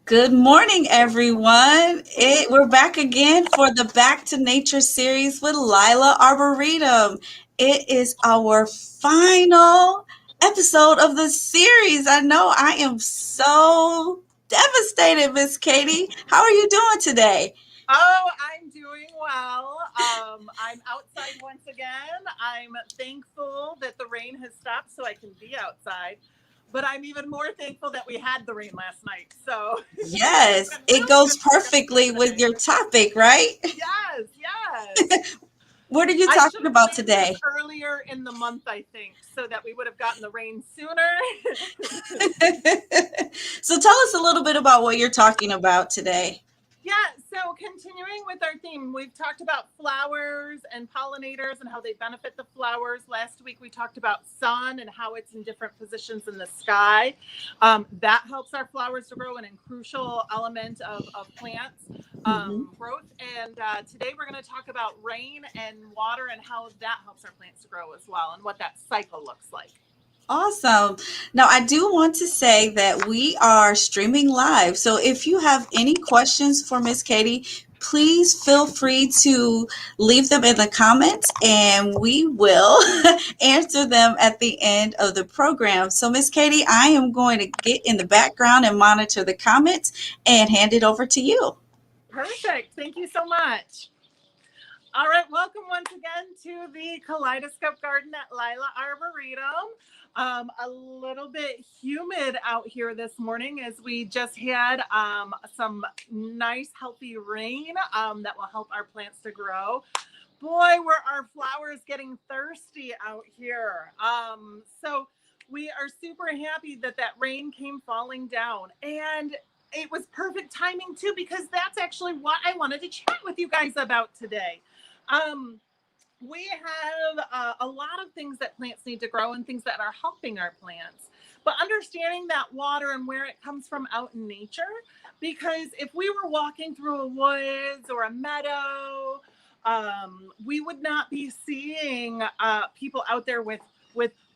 Good morning, everyone. We're back again for the Back to Nature series with Leila Arboretum. It is our final episode of the series. I know I am so devastated, Miss Katy. How are you doing today? Oh, I'm doing well. I'm outside once again. I'm thankful that the rain has stopped so I can be outside. But I'm even more thankful that we had the rain last night. So it's Yes, been it really goes good for perfectly with yesterday. your topic, right? Yes, yes. What are you I should talking have about planned this today? earlier in the month, I think, so that we would have gotten the rain sooner. So tell us a little bit about what you're talking about today. Yeah, so continuing with our theme, we've talked about flowers and pollinators and how they benefit the flowers. Last week we talked about sun and how it's in different positions in the sky. That helps our flowers to grow and a crucial element of plants Mhm. growth. And today we're going to talk about rain and water and how that helps our plants to grow as well and what that cycle looks like. Awesome. Now, I do want to say that we are streaming live. So if you have any questions for Miss Katy, please feel free to leave them in the comments and we will answer them at the end of the program. So, Miss Katy, I am going to get in the background and monitor the comments and hand it over to you. Perfect. Thank you so much. All right, welcome once again to the Kaleidoscope Garden at Leila Arboretum. A little bit humid out here this morning as we just had some nice, healthy rain that will help our plants to grow. Boy, were our flowers getting thirsty out here. So we are super happy that that rain came falling down. And it was perfect timing too, because that's actually what I wanted to chat with you guys about today. Um, we have a lot of things that plants need to grow and things that are helping our plants. But understanding that water and where it comes from out in nature, because if we were walking through a woods or a meadow, we would not be seeing people out there with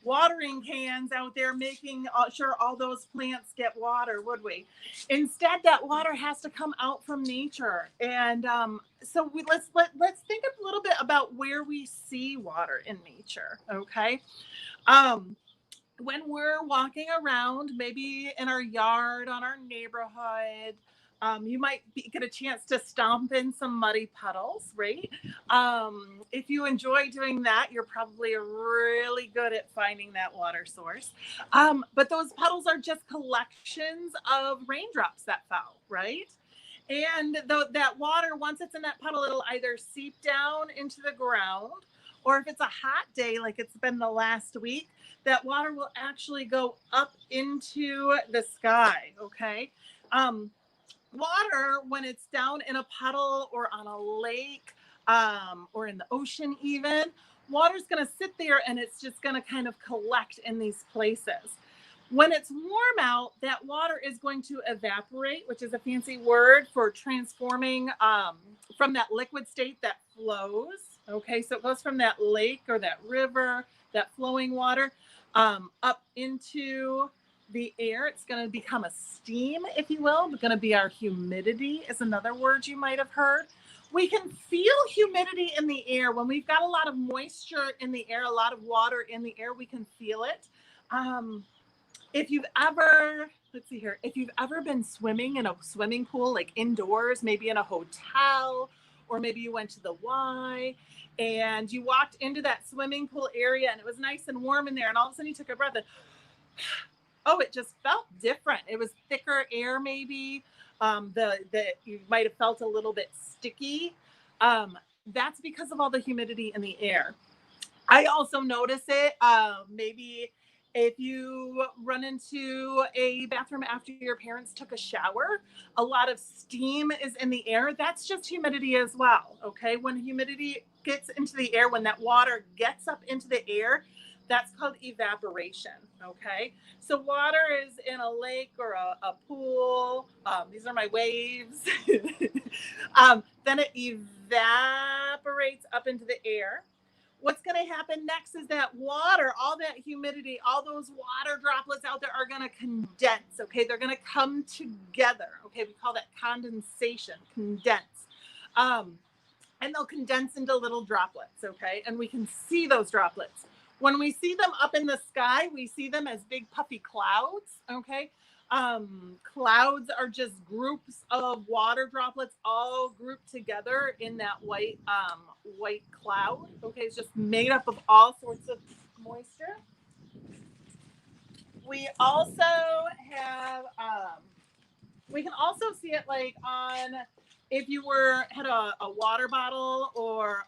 watering cans out there making sure all those plants get water, would we? Instead, that water has to come out from nature, and so let's think a little bit about where we see water in nature. Okay, um, when we're walking around, maybe in our yard, on our neighborhood, you might get a chance to stomp in some muddy puddles, right? If you enjoy doing that, you're probably really good at finding that water source. But those puddles are just collections of raindrops that fell, right? And that water, once it's in that puddle, it'll either seep down into the ground, or if it's a hot day like it's been the last week, that water will actually go up into the sky. Okay. Um, Water, when it's down in a puddle or on a lake or in the ocean, even, water's going to sit there and it's just going to kind of collect in these places. When it's warm out, that water is going to evaporate, which is a fancy word for transforming from that liquid state that flows. Okay, so it goes from that lake or that river, that flowing water, up into the air. It's going to become a steam, if you will. It's going to be our humidity, is another word you might have heard. We can feel humidity in the air. When we've got a lot of moisture in the air, a lot of water in the air, we can feel it. Um, if you've ever, let's see here, if you've ever been swimming in a swimming pool, like indoors, maybe in a hotel, or maybe you went to the Y and you walked into that swimming pool area and it was nice and warm in there, and all of a sudden you took a breath and oh, it just felt different. It was thicker air, maybe. The you might have felt a little bit sticky. That's because of all the humidity in the air. I also notice it. Maybe if you run into a bathroom after your parents took a shower, a lot of steam is in the air. That's just humidity as well. Okay. When humidity gets into the air, when that water gets up into the air, that's called evaporation. Okay. So water is in a lake or a pool. These are my waves. Then it evaporates up into the air. What's going to happen next is that water, all that humidity, all those water droplets out there are going to condense. Okay, they're going to come together. Okay, we call that condensation, condense. And they'll condense into little droplets. Okay, and we can see those droplets. When we see them up in the sky, we see them as big puffy clouds. Okay, clouds are just groups of water droplets all grouped together in that white cloud. Okay, it's just made up of all sorts of moisture. We also have we can also see it like on if you had a water bottle or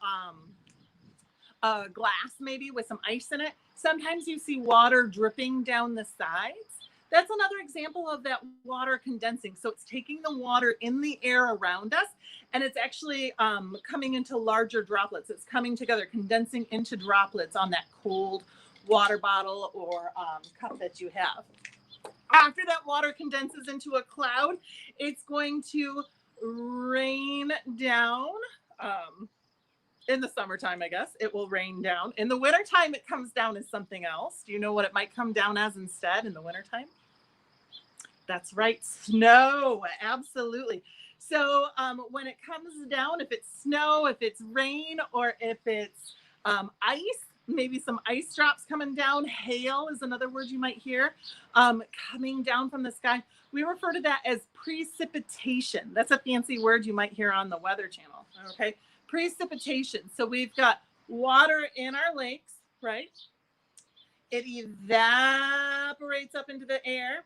a glass maybe with some ice in it. Sometimes you see water dripping down the sides. That's another example of that water condensing. So it's taking the water in the air around us and it's actually coming into larger droplets. It's coming together, condensing into droplets on that cold water bottle or cup that you have. After that water condenses into a cloud, it's going to rain down. In the summertime, I guess, it will rain down. In the wintertime, it comes down as something else. Do you know what it might come down as instead in the wintertime? That's right, snow, absolutely. So when it comes down, if it's snow, if it's rain, or if it's ice, maybe some ice drops coming down, hail is another word you might hear, coming down from the sky. We refer to that as precipitation. That's a fancy word you might hear on the Weather Channel, okay? Precipitation. So we've got water in our lakes, right? It evaporates up into the air,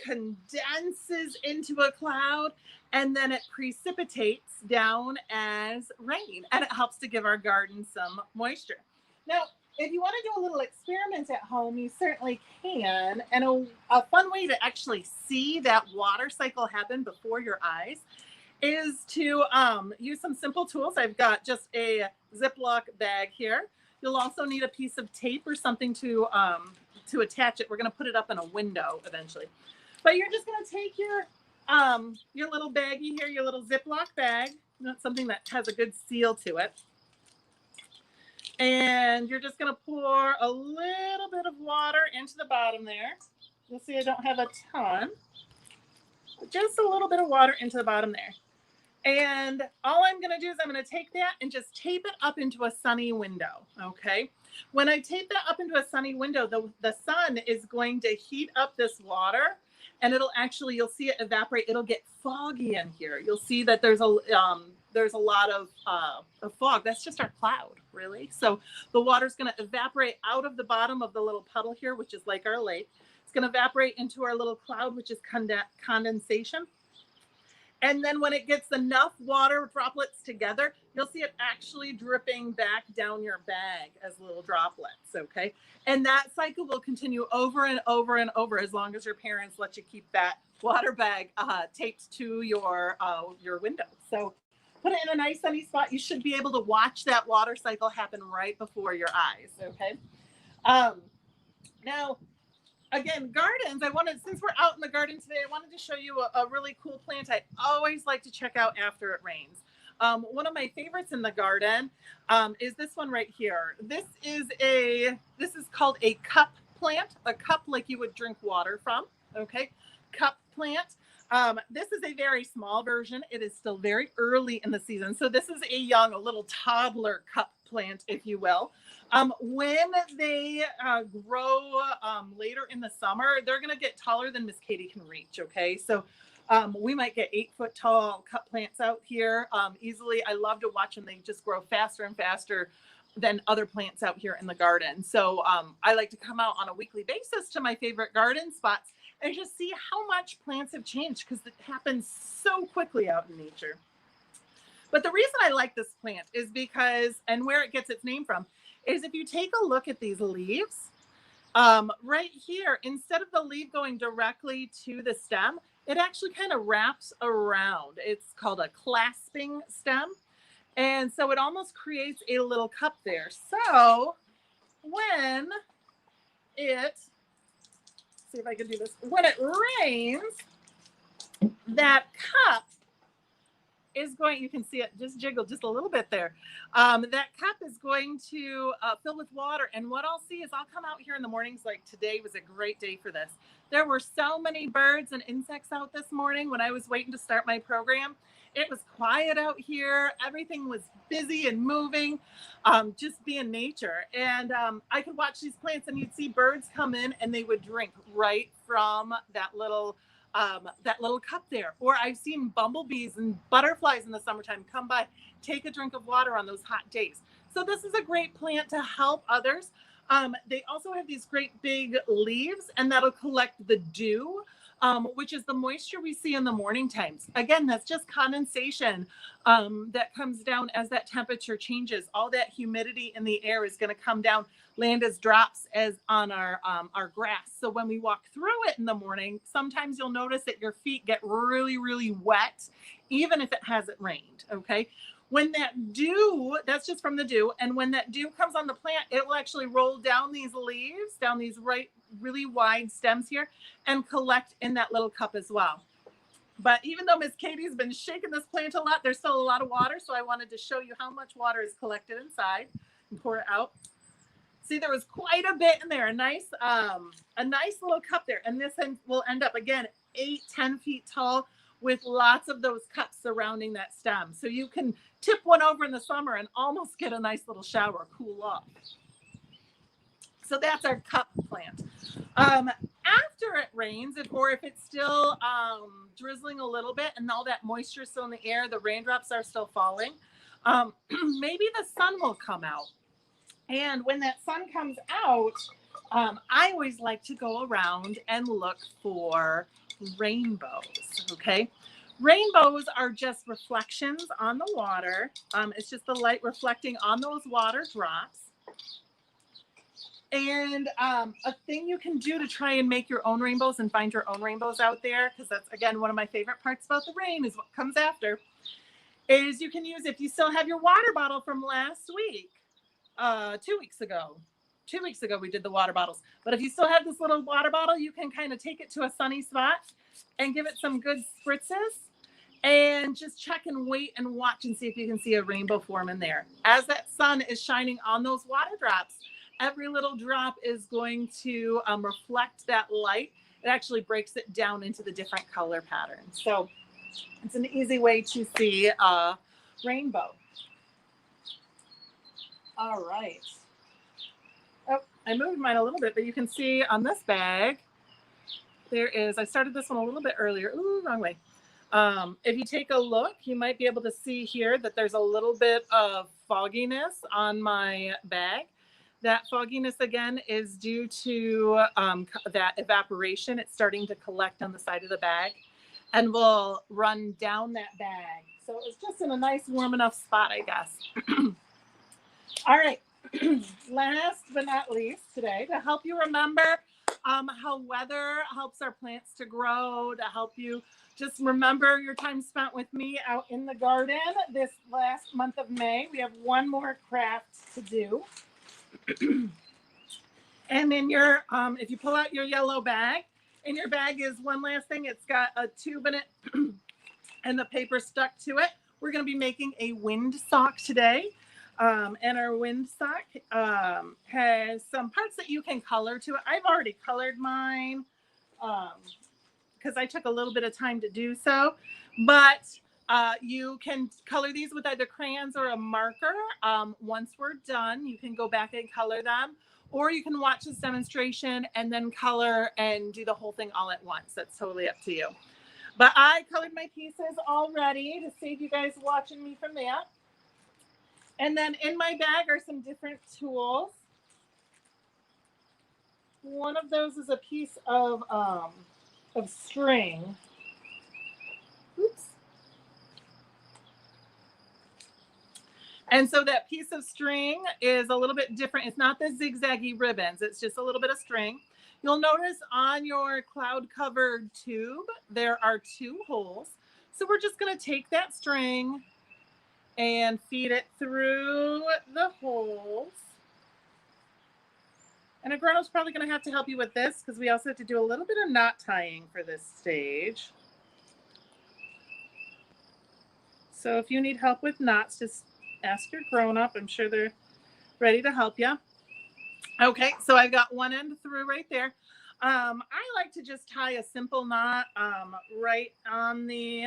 condenses into a cloud, and then it precipitates down as rain, and it helps to give our garden some moisture. Now, if you want to do a little experiment at home, you certainly can. And a fun way to actually see that water cycle happen before your eyes is to use some simple tools. I've got just a Ziploc bag here. You'll also need a piece of tape or something to attach it. We're going to put it up in a window eventually. But you're just going to take your little baggie here, your little Ziploc bag, something that has a good seal to it. And you're just going to pour a little bit of water into the bottom there. You'll see I don't have a ton. But just a little bit of water into the bottom there. And all I'm going to do is I'm going to take that and just tape it up into a sunny window, okay? When I tape that up into a sunny window, the sun is going to heat up this water, and it'll actually, you'll see it evaporate. It'll get foggy in here. You'll see that there's a lot of fog. That's just our cloud, really. So the water's going to evaporate out of the bottom of the little puddle here, which is like our lake. It's going to evaporate into our little cloud, which is condensation. And then when it gets enough water droplets together, you'll see it actually dripping back down your bag as little droplets, okay? And that cycle will continue over and over and over as long as your parents let you keep that water bag taped to your window. So put it in a nice sunny spot. You should be able to watch that water cycle happen right before your eyes, okay? Now, again, gardens, since we're out in the garden today, I wanted to show you a really cool plant I always like to check out after it rains. One of my favorites in the garden is this one right here. This is called a cup plant, a cup like you would drink water from, okay? Cup plant. This is a very small version. It is still very early in the season. So this is a little toddler cup plant, if you will. When they grow later in the summer, they're going to get taller than Miss Katy can reach, okay? So we might get 8-foot tall cup plants out here easily. I love to watch them. They just grow faster and faster than other plants out here in the garden. So I like to come out on a weekly basis to my favorite garden spots and just see how much plants have changed because it happens so quickly out in nature. But the reason I like this plant is because, and where it gets its name from, is if you take a look at these leaves, right here, instead of the leaf going directly to the stem, it actually kind of wraps around. It's called a clasping stem. And so it almost creates a little cup there. So when see if I can do this, when it rains, that cup is going, you can see it just jiggle just a little bit there. That cup is going to fill with water. And what I'll see is I'll come out here in the mornings, like today was a great day for this. There were so many birds and insects out this morning when I was waiting to start my program. It was quiet out here. Everything was busy and moving, just being nature. And I could watch these plants and you'd see birds come in and they would drink right from that little cup there. Or I've seen bumblebees and butterflies in the summertime come by, take a drink of water on those hot days. So this is a great plant to help others. They also have these great big leaves, and that'll collect the dew, which is the moisture we see in the morning times. Again, that's just condensation that comes down as that temperature changes. All that humidity in the air is going to come down, land as drops as on our grass. So when we walk through it in the morning, sometimes you'll notice that your feet get really, really wet, even if it hasn't rained. Okay. When that dew, that's just from the dew, and when that dew comes on the plant, it will actually roll down these leaves, down these really wide stems here, and collect in that little cup as well. But even though Miss Katie's been shaking this plant a lot, there's still a lot of water, so I wanted to show you how much water is collected inside and pour it out. See, there was quite a bit in there, a nice little cup there, and this will end up, again, 8-10 feet tall, with lots of those cups surrounding that stem. So you can tip one over in the summer and almost get a nice little shower, cool off. So that's our cup plant. After it rains, or if it's still drizzling a little bit and all that moisture is still in the air, the raindrops are still falling, maybe the sun will come out. And when that sun comes out, I always like to go around and look for rainbows. Okay. Rainbows are just reflections on the water. It's just the light reflecting on those water drops. And a thing you can do to try and make your own rainbows and find your own rainbows out there, because that's, again, one of my favorite parts about the rain is what comes after, is you can use, if you still have your water bottle from last week, 2 weeks ago. 2 weeks ago, we did the water bottles. But if you still have this little water bottle, you can kind of take it to a sunny spot and give it some good spritzes and just check and wait and watch and see if you can see a rainbow form in there. As that sun is shining on those water drops, every little drop is going to reflect that light. It actually breaks it down into the different color patterns. So it's an easy way to see a rainbow. All right. Oh, I moved mine a little bit, but you can see on this bag, there is, I started this one a little bit earlier. Ooh, wrong way. If you take a look, you might be able to see here that there's a little bit of fogginess on my bag. That fogginess, again, is due to that evaporation. It's starting to collect on the side of the bag and will run down that bag. So it's just in a nice, warm enough spot, I guess. All right. Last but not least today, to help you remember how weather helps our plants to grow, to help you just remember your time spent with me out in the garden this last month of May. We have one more craft to do. And in your, if you pull out your yellow bag, in your bag is one last thing. It's got a tube in it and the paper stuck to it. We're going to be making a wind sock today. And our wind sock has some parts that you can color to it. I've already colored mine because I took a little bit of time to do so. But you can color these with either crayons or a marker. Once we're done, you can go back and color them. Or you can watch this demonstration and then color and do the whole thing all at once. That's totally up to you. But I colored my pieces already to save you guys watching me from that. And then in my bag are some different tools. One of those is a piece of string. Oops. And so that piece of string is a little bit different. It's not the zigzaggy ribbons. It's just a little bit of string. You'll notice on your cloud covered tube, there are 2 holes. So we're just going to take that string and feed it through the holes. And a grown-up's probably going to have to help you with this because we also have to do a little bit of knot tying for this stage. So if you need help with knots, just ask your grown-up. I'm sure they're ready to help you. Okay, so I've got one end through right there. I like to just tie a simple knot right on the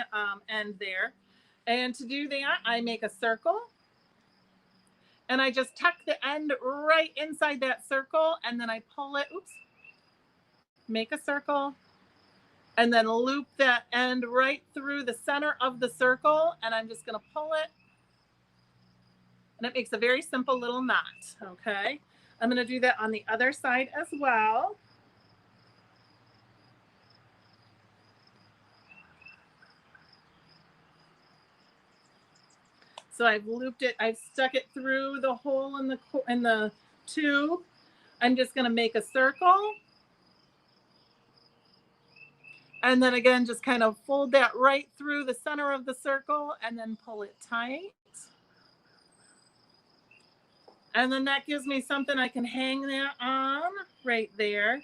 end there. And to do that, I make a circle. And I just tuck the end right inside that circle. And then I pull it, oops, make a circle. And then loop that end right through the center of the circle. And I'm just going to pull it. And it makes a very simple little knot, okay? I'm going to do that on the other side as well. So I've looped it, I've stuck it through the hole in the tube. I'm just going to make a circle. And then again, just kind of fold that right through the center of the circle and then pull it tight. And then that gives me something I can hang that on right there.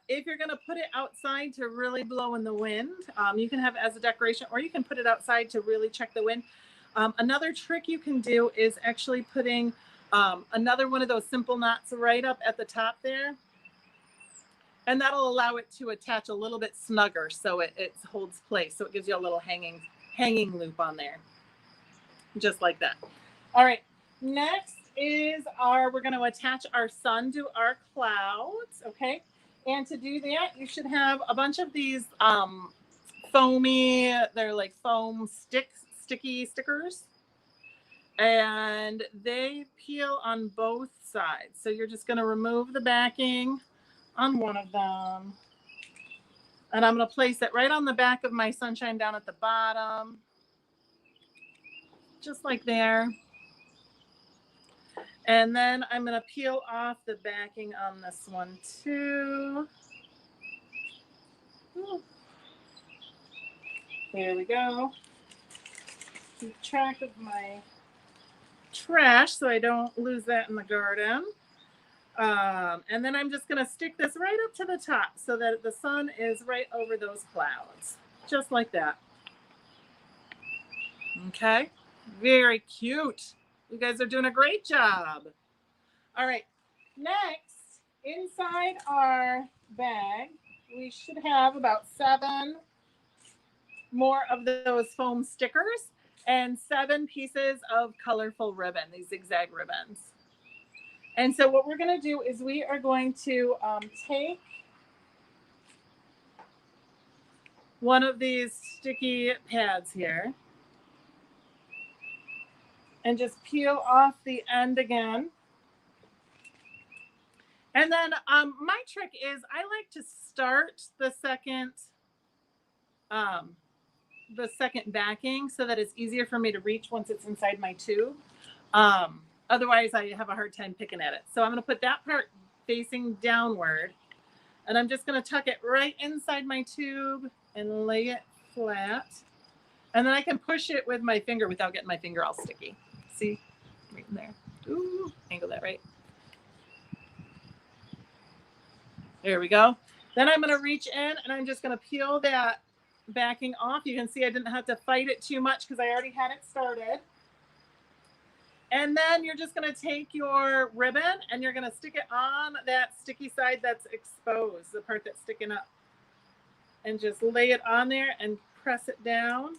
If you're going to put it outside to really blow in the wind, you can have it as a decoration, or you can put it outside to really check the wind. Another trick you can do is actually putting another one of those simple knots right up at the top there. And that'll allow it to attach a little bit snugger so it holds place. So it gives you a little hanging loop on there. Just like that. All right. Next is we're going to attach our sun to our clouds. Okay. And to do that, you should have a bunch of these foamy, they're like foam sticky stickers. And they peel on both sides. So you're just going to remove the backing on one of them. And I'm going to place it right on the back of my sunshine down at the bottom. Just like there. And then I'm going to peel off the backing on this one too. Ooh. There we go. Keep track of my trash so I don't lose that in the garden. And then I'm just going to stick this right up to the top so that the sun is right over those clouds. Just like that. Okay. Very cute. You guys are doing a great job. All right. Next, inside our bag, we should have about 7 more of those foam stickers and 7 pieces of colorful ribbon, these zigzag ribbons. And so what we're going to do is we are going to take one of these sticky pads here and just peel off the end again. And then my trick is I like to start the second backing so that it's easier for me to reach once it's inside my tube. Otherwise, I have a hard time picking at it. So I'm going to put that part facing downward. And I'm just going to tuck it right inside my tube and lay it flat. And then I can push it with my finger without getting my finger all sticky. See? Right in there. Ooh, angle that right. There we go. Then I'm going to reach in and I'm just going to peel that backing off. You can see I didn't have to fight it too much because I already had it started. And then you're just going to take your ribbon and you're going to stick it on that sticky side that's exposed, the part that's sticking up. And just lay it on there and press it down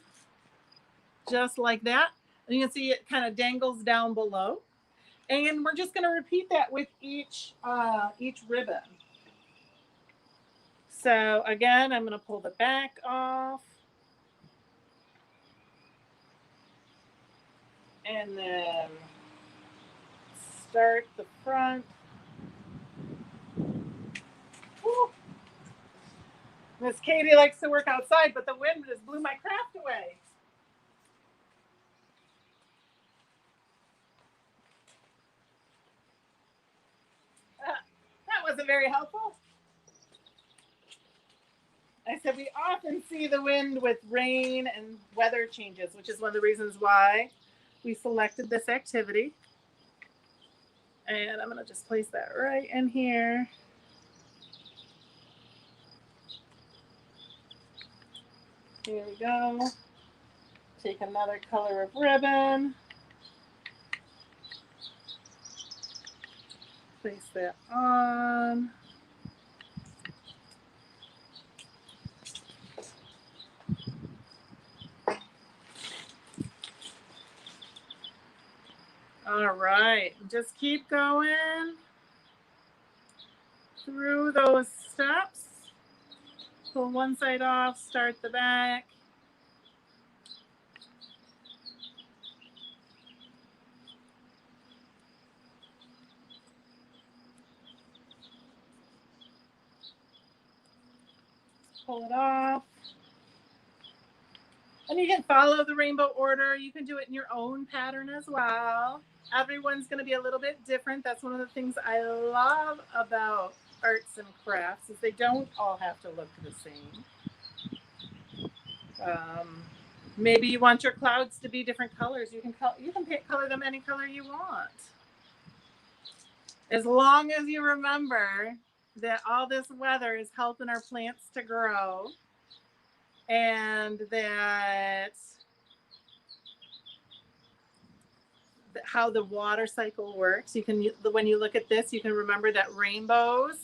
just like that. And you can see it kind of dangles down below. And we're just going to repeat that with each ribbon. So again, I'm going to pull the back off. And then start the front. Woo. Miss Katy likes to work outside, but the wind just blew my craft away. That wasn't very helpful. I said we often see the wind with rain and weather changes, which is one of the reasons why we selected this activity. And I'm going to just place that right in here. Here we go. Take another color of ribbon. Place that on. All right, just keep going through those steps. Pull one side off, start the back. Pull it off. And you can follow the rainbow order. You can do it in your own pattern as well. Everyone's going to be a little bit different. That's one of the things I love about arts and crafts is they don't all have to look the same. Maybe you want your clouds to be different colors. You can color them any color you want. As long as you remember that all this weather is helping our plants to grow and that how the water cycle works. You can, when you look at this, you can remember that rainbows,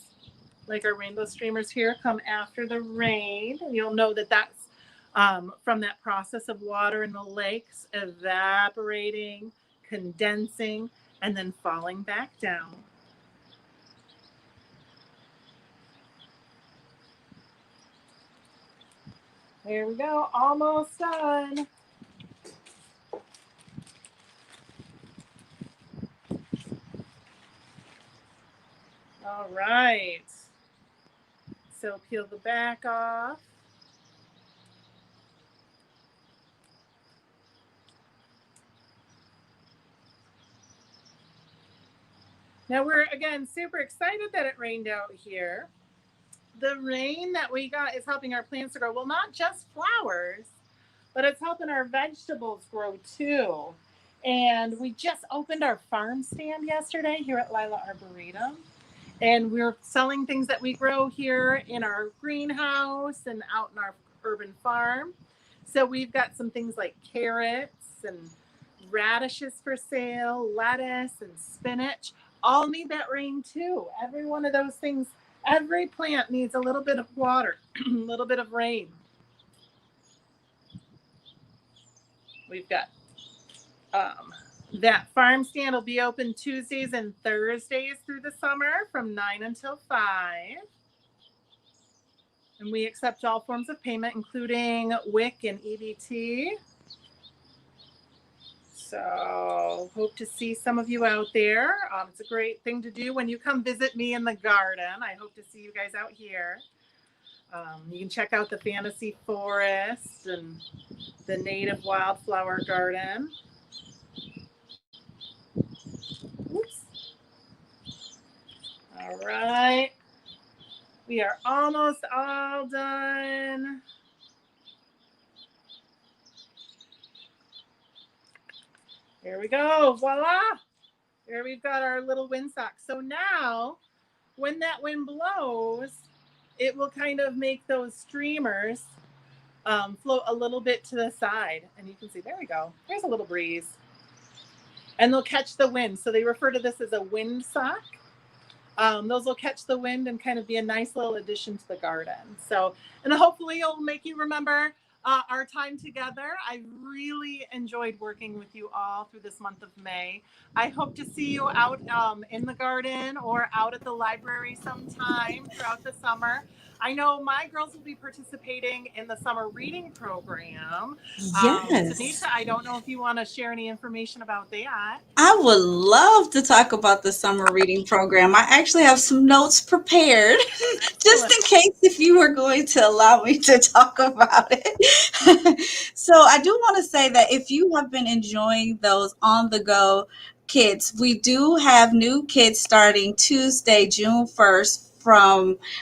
like our rainbow streamers here, come after the rain. And you'll know that that's from that process of water in the lakes evaporating, condensing, and then falling back down. There we go, almost done. All right. So peel the back off. Now we're, again, super excited that it rained out here. The rain that we got is helping our plants to grow. Well, not just flowers, but it's helping our vegetables grow too. And we just opened our farm stand yesterday here at Leila Arboretum. And we're selling things that we grow here in our greenhouse and out in our urban farm. So we've got some things like carrots and radishes for sale, lettuce and spinach. All need that rain too. Every one of those things, every plant needs a little bit of water, a little bit of rain. We've got that farm stand will be open Tuesdays and Thursdays through the summer from 9 until 5. And we accept all forms of payment, including WIC and EBT. So hope to see some of you out there. It's a great thing to do when you come visit me in the garden. I hope to see you guys out here. You can check out the Fantasy Forest and the Native Wildflower Garden. Oops. All right. We are almost all done. Here we go. Voila. Here we've got our little windsock. So now when that wind blows, it will kind of make those streamers float a little bit to the side. And you can see, there we go. There's a little breeze. And they'll catch the wind. So they refer to this as a windsock. Those will catch the wind and kind of be a nice little addition to the garden. So, and hopefully it'll make you remember our time together. I really enjoyed working with you all through this month of May. I hope to see you out in the garden or out at the library sometime throughout the summer. I know my girls will be participating in the summer reading program. Yes. Tanisha, I don't know if you want to share any information about that. I would love to talk about the summer reading program. I actually have some notes prepared just in case if you were going to allow me to talk about it. So I do want to say that if you have been enjoying those on the go kits, we do have new kits starting Tuesday, June 1st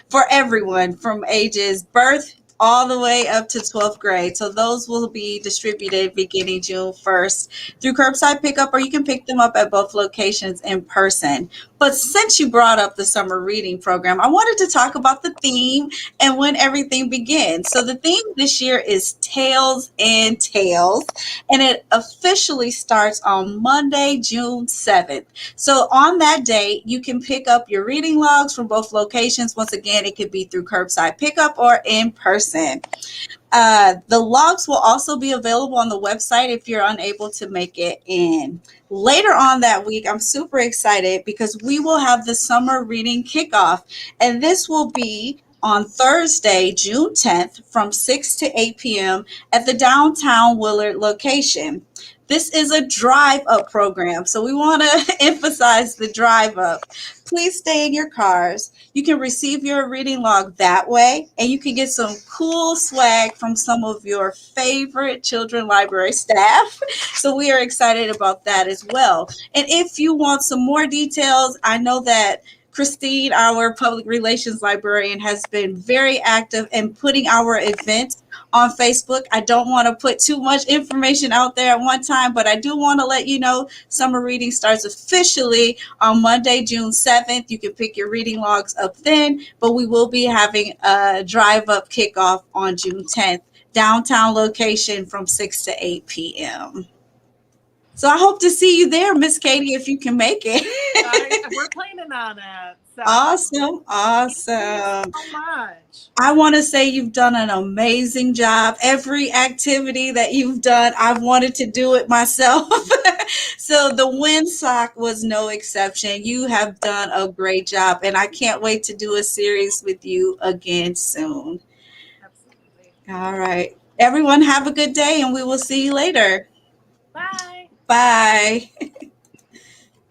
for everyone from ages birth all the way up to 12th grade. So those will be distributed beginning June 1st through curbside pickup, or you can pick them up at both locations in person. But since you brought up the summer reading program, I wanted to talk about the theme and when everything begins. So the theme this year is Tales and Tales, and it officially starts on Monday, June 7th. So on that day, you can pick up your reading logs from both locations. Once again, it could be through curbside pickup or in person. The logs will also be available on the website if you're unable to make it in. Later on that week, I'm super excited because we will have the summer reading kickoff, and this will be on Thursday, June 10th from 6 to 8 p.m. at the downtown Willard location. This is a drive up program, so we want to emphasize the drive up. Please stay in your cars. You can receive your reading log that way, and you can get some cool swag from some of your favorite children library staff. So we are excited about that as well. And if you want some more details, I know that Christine, our public relations librarian, has been very active in putting our events on Facebook. I don't want to put too much information out there at one time, but I do want to let you know summer reading starts officially on Monday, June 7th. You can pick your reading logs up then, but we will be having a drive up kickoff on June 10th, downtown location from 6 to 8 p.m. So I hope to see you there, Miss Katy, if you can make it. We're planning on it. So Awesome. thank you Awesome. so much. I want to say you've done an amazing job. Every activity that you've done, I've wanted to do it myself. So the windsock was no exception. You have done a great job, and I can't wait to do a series with you again soon. Absolutely. All right. Everyone, have a good day, and we will see you later. Bye. Bye.